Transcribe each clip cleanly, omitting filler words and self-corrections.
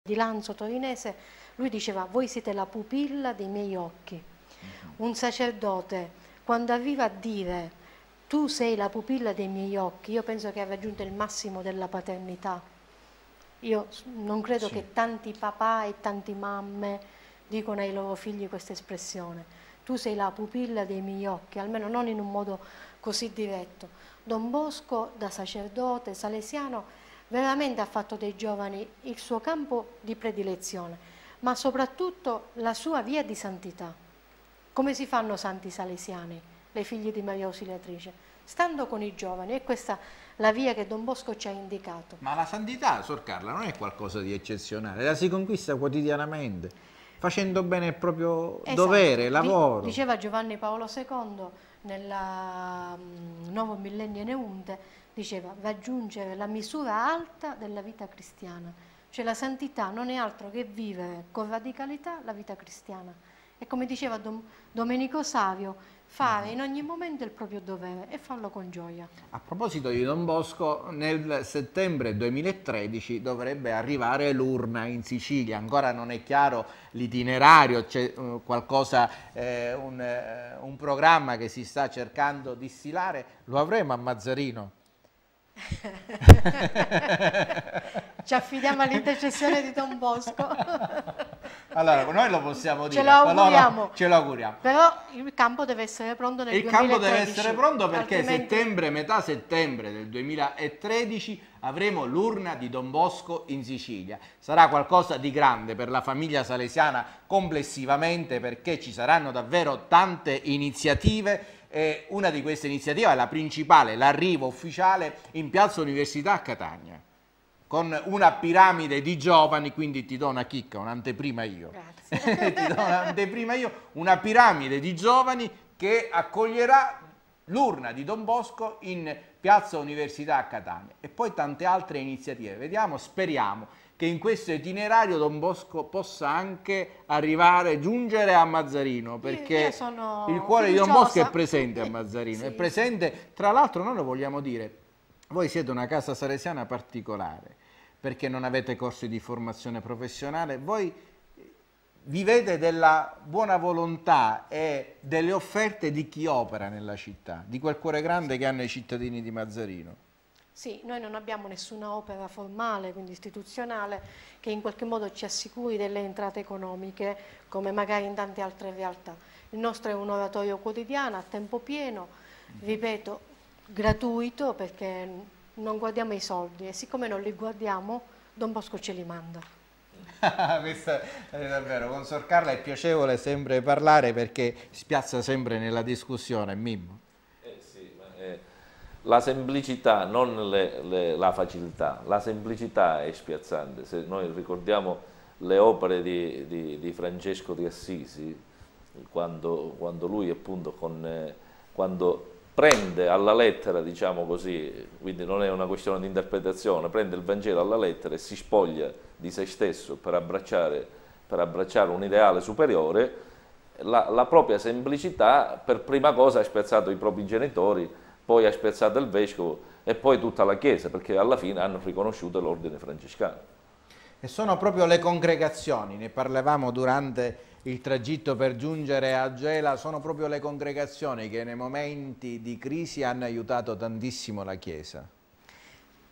di Lanzo torinese, lui diceva: voi siete la pupilla dei miei occhi. Un sacerdote, quando arriva a dire tu sei la pupilla dei miei occhi, io penso che ha raggiunto il massimo della paternità. Io non credo che tanti papà e tante mamme dicono ai loro figli questa espressione: tu sei la pupilla dei miei occhi, almeno non in un modo così diretto. Don Bosco, da sacerdote salesiano, veramente ha fatto dei giovani il suo campo di predilezione, ma soprattutto la sua via di santità. Come si fanno santi salesiani, le figlie di Maria Ausiliatrice? Stando con i giovani, e questa la via che Don Bosco ci ha indicato. Ma la santità, Sor Carla, non è qualcosa di eccezionale, la si conquista quotidianamente, facendo bene il proprio dovere, lavoro. Diceva Giovanni Paolo II nel Nuovo Millennio Neunte, diceva: raggiungere la misura alta della vita cristiana. Cioè la santità non è altro che vivere con radicalità la vita cristiana. E come diceva Domenico Savio, fare in ogni momento il proprio dovere e farlo con gioia. A proposito di Don Bosco, nel settembre 2013 dovrebbe arrivare l'urna in Sicilia, ancora non è chiaro l'itinerario, c'è qualcosa, un programma che si sta cercando di stilare, lo avremo a Mazzarino? Ci affidiamo all'intercessione di Don Bosco. Allora, noi lo possiamo dire, ce lo auguriamo. Ce lo auguriamo. Però il campo deve essere pronto nel 2013. Il campo deve essere pronto perché altrimenti... metà settembre del 2013 avremo l'urna di Don Bosco in Sicilia. Sarà qualcosa di grande per la famiglia salesiana complessivamente, perché ci saranno davvero tante iniziative. E una di queste iniziative è la principale, l'arrivo ufficiale in Piazza Università a Catania, con una piramide di giovani, quindi ti do una chicca, un'anteprima io. Grazie. Ti do un'anteprima io, una piramide di giovani che accoglierà l'urna di Don Bosco in Piazza Università a Catania, e poi tante altre iniziative. Vediamo, speriamo che in questo itinerario Don Bosco possa anche arrivare, giungere a Mazzarino, perché il cuore di Don Bosco è presente a Mazzarino, è presente. Tra l'altro noi lo vogliamo dire, voi siete una casa salesiana particolare, perché non avete corsi di formazione professionale, voi vivete della buona volontà e delle offerte di chi opera nella città, di quel cuore grande che hanno i cittadini di Mazzarino. Sì, noi non abbiamo nessuna opera formale, quindi istituzionale, che in qualche modo ci assicuri delle entrate economiche, come magari in tante altre realtà. Il nostro è un oratorio quotidiano, a tempo pieno, ripeto, gratuito, perché non guardiamo i soldi, e siccome non li guardiamo, Don Bosco ce li manda. Questo è davvero, con Sor Carla è piacevole sempre parlare, perché spiazza sempre nella discussione, Mimmo. La semplicità, non la facilità, la semplicità è spiazzante. Se noi ricordiamo le opere di Francesco di Assisi, quando lui appunto quando prende alla lettera, diciamo così, quindi non è una questione di interpretazione, prende il Vangelo alla lettera e si spoglia di se stesso per abbracciare un ideale superiore, la propria semplicità per prima cosa ha spiazzato i propri genitori, poi ha spiazzato il vescovo e poi tutta la Chiesa, perché alla fine hanno riconosciuto l'ordine francescano. E sono proprio le congregazioni, ne parlavamo durante il tragitto per giungere a Gela, sono proprio le congregazioni che nei momenti di crisi hanno aiutato tantissimo la Chiesa.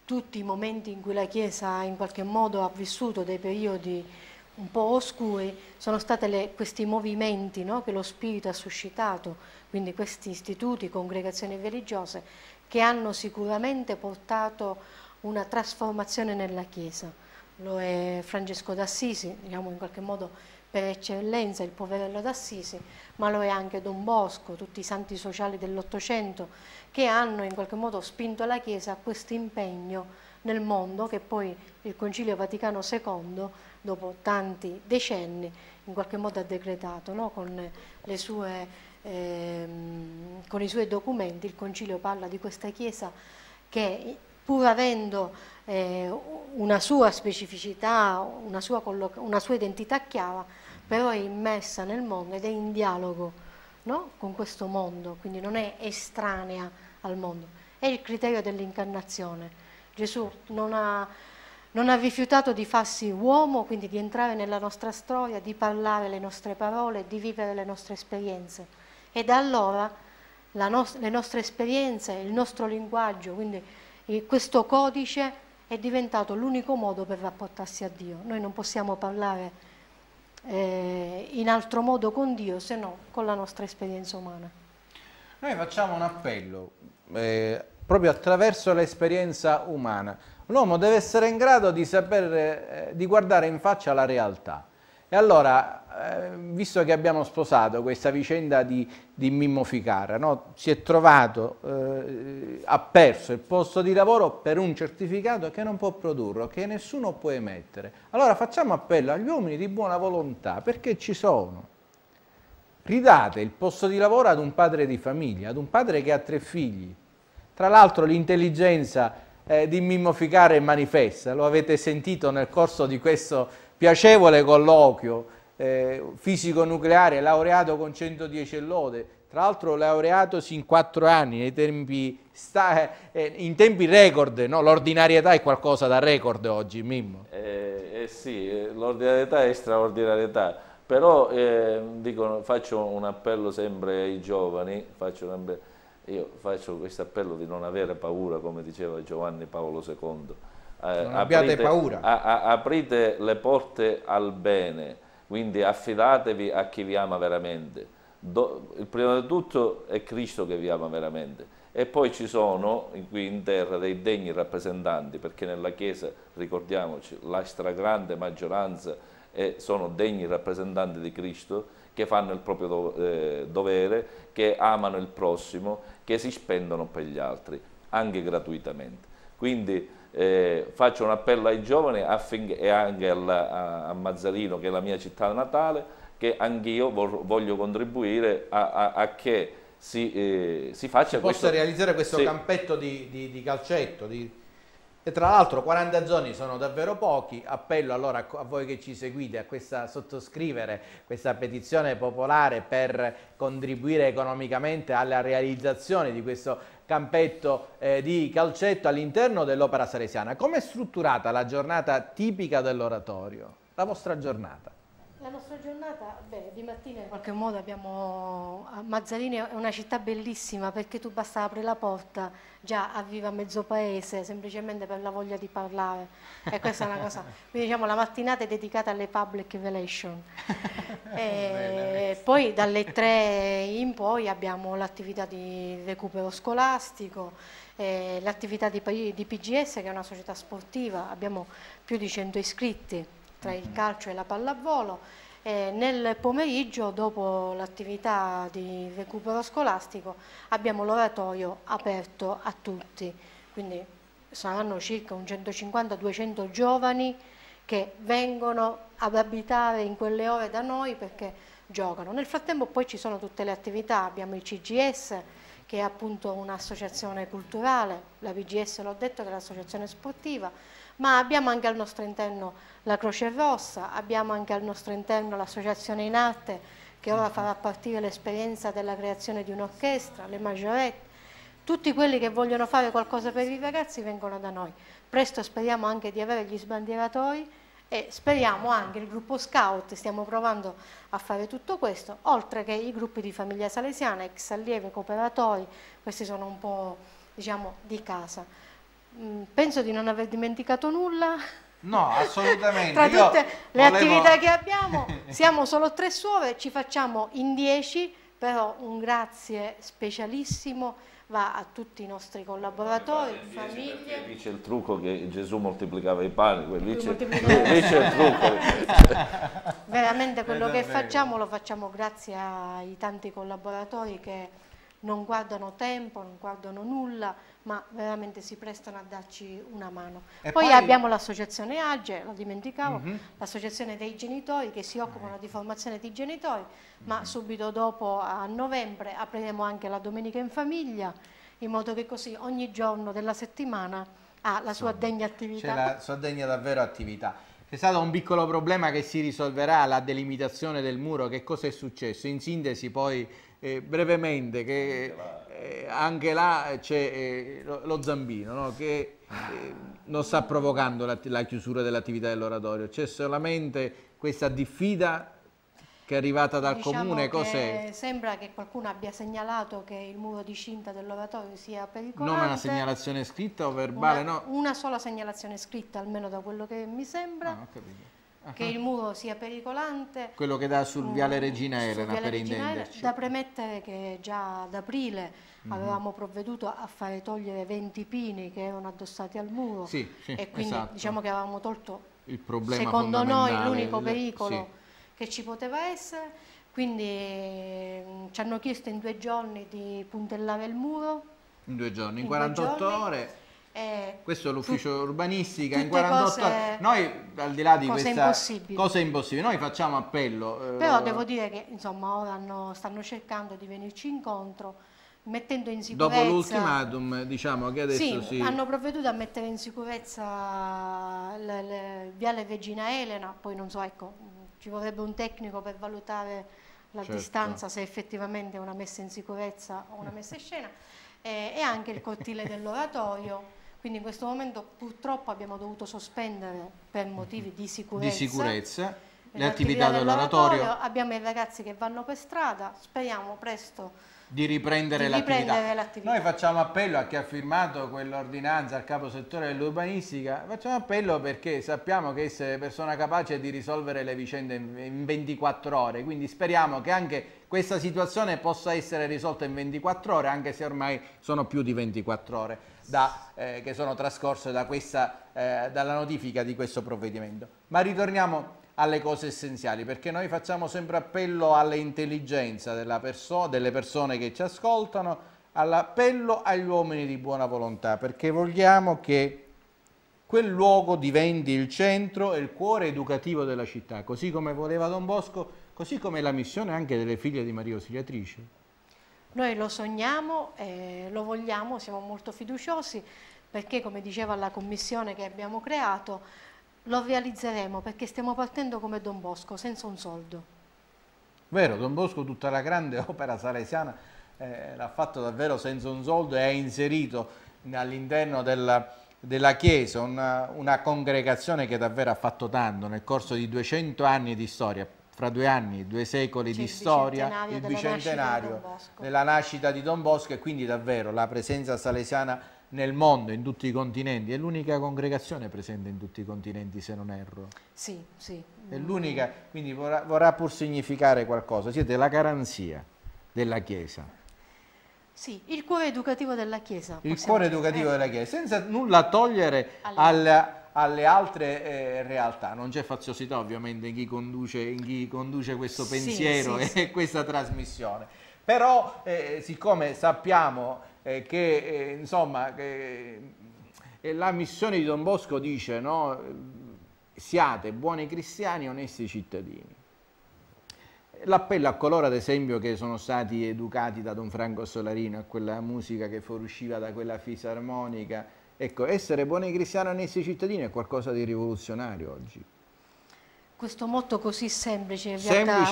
Tutti i momenti in cui la Chiesa in qualche modo ha vissuto dei periodi un po' oscuri sono stati questi movimenti, no, che lo Spirito ha suscitato, quindi questi istituti, congregazioni religiose, che hanno sicuramente portato una trasformazione nella Chiesa. Lo è Francesco d'Assisi, diciamo in qualche modo per eccellenza il poverello d'Assisi, ma lo è anche Don Bosco, tutti i santi sociali dell'Ottocento, che hanno in qualche modo spinto la Chiesa a questo impegno nel mondo, che poi il Concilio Vaticano II, dopo tanti decenni, in qualche modo ha decretato, no? Con i suoi documenti. Il Concilio parla di questa Chiesa che, pur avendo una sua specificità, una sua identità chiara, però è immersa nel mondo ed è in dialogo, no? Con questo mondo, quindi non è estranea al mondo. È il criterio dell'incarnazione. Gesù non ha non ha rifiutato di farsi uomo, quindi di entrare nella nostra storia, di parlare le nostre parole, di vivere le nostre esperienze. E da allora le nostre esperienze, il nostro linguaggio, quindi questo codice è diventato l'unico modo per rapportarsi a Dio. Noi non possiamo parlare in altro modo con Dio se no con la nostra esperienza umana. Noi facciamo un appello proprio attraverso l'esperienza umana. L'uomo deve essere in grado di saper, di guardare in faccia la realtà. E allora, visto che abbiamo sposato questa vicenda di Mimmo Ficarra, no? Si è trovato, ha perso il posto di lavoro per un certificato che non può produrre, che nessuno può emettere. Allora facciamo appello agli uomini di buona volontà, perché ci sono. Ridate il posto di lavoro ad un padre di famiglia, ad un padre che ha 3 figli. Tra l'altro l'intelligenza di Mimmo Ficarra è manifesta, lo avete sentito nel corso di questo piacevole colloquio, fisico nucleare, laureato con 110 lode, tra l'altro laureatosi in 4 anni, in tempi record, no? L'ordinarietà è qualcosa da record oggi, Mimmo. Sì, l'ordinarietà è straordinarietà, però faccio un appello sempre ai giovani, io faccio questo appello di non avere paura, come diceva Giovanni Paolo II. Non abbiate paura. Aprite le porte al bene, quindi affidatevi a chi vi ama veramente. Prima di tutto è Cristo che vi ama veramente e poi ci sono qui in terra dei degni rappresentanti, perché nella Chiesa, ricordiamoci, la stragrande maggioranza sono degni rappresentanti di Cristo, che fanno il proprio dovere, che amano il prossimo, che si spendono per gli altri, anche gratuitamente. Quindi faccio un appello ai giovani e anche a Mazzarino, che è la mia città natale, che anch'io voglio contribuire a che si faccia possa realizzare questo campetto di calcetto. E tra l'altro 40 giorni sono davvero pochi. Appello allora a voi che ci seguite a sottoscrivere questa petizione popolare per contribuire economicamente alla realizzazione di questo campetto di calcetto all'interno dell'Opera Salesiana. Come è strutturata la giornata tipica dell'oratorio? La vostra giornata? La nostra giornata, di mattina in qualche modo abbiamo, Mazzarino è una città bellissima perché tu basta aprire la porta, già arriva mezzo paese semplicemente per la voglia di parlare e questa è una cosa, quindi diciamo la mattinata è dedicata alle public relations. Poi dalle 3 in poi abbiamo l'attività di recupero scolastico, l'attività di PGS che è una società sportiva, abbiamo più di 100 iscritti tra il calcio e la pallavolo. Nel pomeriggio, dopo l'attività di recupero scolastico, abbiamo l'oratorio aperto a tutti, quindi saranno circa un 150-200 giovani che vengono ad abitare in quelle ore da noi perché giocano. Nel frattempo poi ci sono tutte le attività, abbiamo il CGS che è appunto un'associazione culturale, la PGS l'ho detto che è l'associazione sportiva, ma abbiamo anche al nostro interno la Croce Rossa, abbiamo anche al nostro interno l'associazione in arte che ora farà partire l'esperienza della creazione di un'orchestra, le maggiorette. Tutti quelli che vogliono fare qualcosa per i ragazzi vengono da noi. Presto speriamo anche di avere gli sbandieratori e speriamo anche il gruppo scout, stiamo provando a fare tutto questo, oltre che i gruppi di famiglia salesiana, ex allievi, cooperatori, questi sono un po' diciamo di casa. Penso di non aver dimenticato nulla. No, assolutamente. Tra tutte le attività che abbiamo, siamo solo 3 suore, ci facciamo in 10, però un grazie specialissimo va a tutti i nostri collaboratori, famiglie. Lì c'è il trucco che Gesù moltiplicava i pani, lì c'è il trucco. Veramente quello che facciamo lo facciamo grazie ai tanti collaboratori che non guardano tempo, non guardano nulla, ma veramente si prestano a darci una mano. Poi abbiamo l'associazione AGE, lo dimenticavo, l'associazione dei genitori che si occupano di formazione di genitori, ma subito dopo a novembre apriremo anche la Domenica in Famiglia, in modo che così ogni giorno della settimana ha la sua degna attività. C'è la sua degna davvero attività. C'è stato un piccolo problema che si risolverà, la delimitazione del muro. Che cosa è successo? In sintesi poi brevemente che anche là c'è lo Zambino, no? Che non sta provocando la chiusura dell'attività dell'oratorio, c'è solamente questa diffida che è arrivata dal comune. Cos'è? Sembra che qualcuno abbia segnalato che il muro di cinta dell'oratorio sia pericolante. Non una segnalazione scritta o verbale, no? Una sola segnalazione scritta, almeno da quello che mi sembra. Ho capito. Che il muro sia pericolante. Quello che dà sul viale Regina Elena, per intenderci. Da premettere che già ad aprile avevamo provveduto a fare togliere 20 pini che erano addossati al muro, sì, e quindi esatto. diciamo che avevamo tolto, il problema secondo noi, l'unico pericolo sì, che ci poteva essere. Quindi ci hanno chiesto in 2 giorni di puntellare il muro. In 2 giorni, in 48 ore. Questo è l'ufficio urbanistica, in 48 ore. Noi, al di là di questa cosa impossibile, noi facciamo appello. Però devo dire che insomma ora stanno cercando di venirci incontro, mettendo in sicurezza. Dopo l'ultimatum, diciamo che adesso sì, hanno provveduto a mettere in sicurezza il viale Regina Elena, poi non so, ecco, ci vorrebbe un tecnico per valutare la distanza, se effettivamente è una messa in sicurezza o una messa in scena, e anche il cortile dell'oratorio. Quindi in questo momento purtroppo abbiamo dovuto sospendere per motivi di sicurezza le attività dell'oratorio. Abbiamo i ragazzi che vanno per strada, speriamo presto di riprendere l'attività. Noi facciamo appello a chi ha firmato quell'ordinanza, al capo settore dell'urbanistica, facciamo appello perché sappiamo che essere persona capace di risolvere le vicende in 24 ore, quindi speriamo che anche questa situazione possa essere risolta in 24 ore, anche se ormai sono più di 24 ore che sono trascorse dalla notifica di questo provvedimento. Ma ritorniamo alle cose essenziali, perché noi facciamo sempre appello all'intelligenza delle persone che ci ascoltano, all'appello agli uomini di buona volontà, perché vogliamo che quel luogo diventi il centro e il cuore educativo della città, così come voleva Don Bosco, così come la missione anche delle figlie di Maria Ausiliatrice. Noi lo sogniamo, lo vogliamo, siamo molto fiduciosi, perché come diceva la commissione che abbiamo creato, lo realizzeremo, perché stiamo partendo come Don Bosco, senza un soldo. Vero, Don Bosco tutta la grande opera salesiana l'ha fatto davvero senza un soldo e ha inserito all'interno della Chiesa una congregazione che davvero ha fatto tanto nel corso di 200 anni di storia. Fra 2 anni, 2 secoli di storia, il bicentenario della nascita di Don Bosco, e quindi davvero la presenza salesiana nel mondo, in tutti i continenti, è l'unica congregazione presente in tutti i continenti, se non erro. Sì, sì. È l'unica, quindi vorrà pur significare qualcosa, siete la garanzia della Chiesa. Sì, il cuore educativo della Chiesa. Il cuore educativo della Chiesa, senza nulla togliere alle altre realtà. Non c'è faziosità ovviamente in chi conduce questo pensiero e questa trasmissione. Però siccome sappiamo che insomma la missione di Don Bosco dice, no, siate buoni cristiani, onesti cittadini. L'appello a coloro, ad esempio, che sono stati educati da Don Franco Solarino, a quella musica che fuoriusciva da quella fisarmonica, ecco, essere buoni cristiani, onesti cittadini è qualcosa di rivoluzionario oggi. Questo motto così semplice,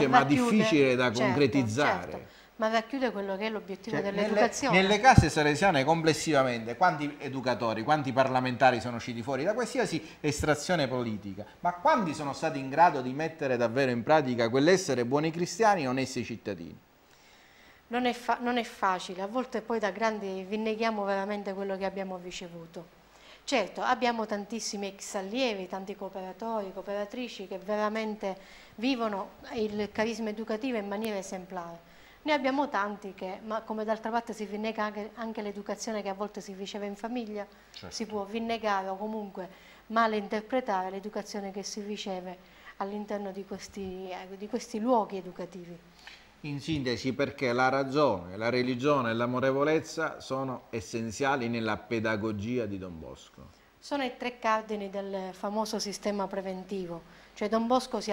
ma difficile da concretizzare. Certo. Ma racchiude quello che è l'obiettivo dell'educazione. Nelle case salesiane complessivamente, quanti educatori, quanti parlamentari sono usciti fuori da qualsiasi estrazione politica, ma quanti sono stati in grado di mettere davvero in pratica quell'essere buoni cristiani e onesti cittadini? Non è facile, a volte poi da grandi rinneghiamo veramente quello che abbiamo ricevuto. Certo, abbiamo tantissimi ex allievi, tanti cooperatori, cooperatrici che veramente vivono il carisma educativo in maniera esemplare. Ne abbiamo tanti che, ma come d'altra parte si rinnega anche l'educazione che a volte si riceve in famiglia, certo, si può rinnegare o comunque male interpretare l'educazione che si riceve all'interno di questi luoghi educativi. In sintesi, perché la ragione, la religione e l'amorevolezza sono essenziali nella pedagogia di Don Bosco. Sono i 3 cardini del famoso sistema preventivo, cioè Don Bosco si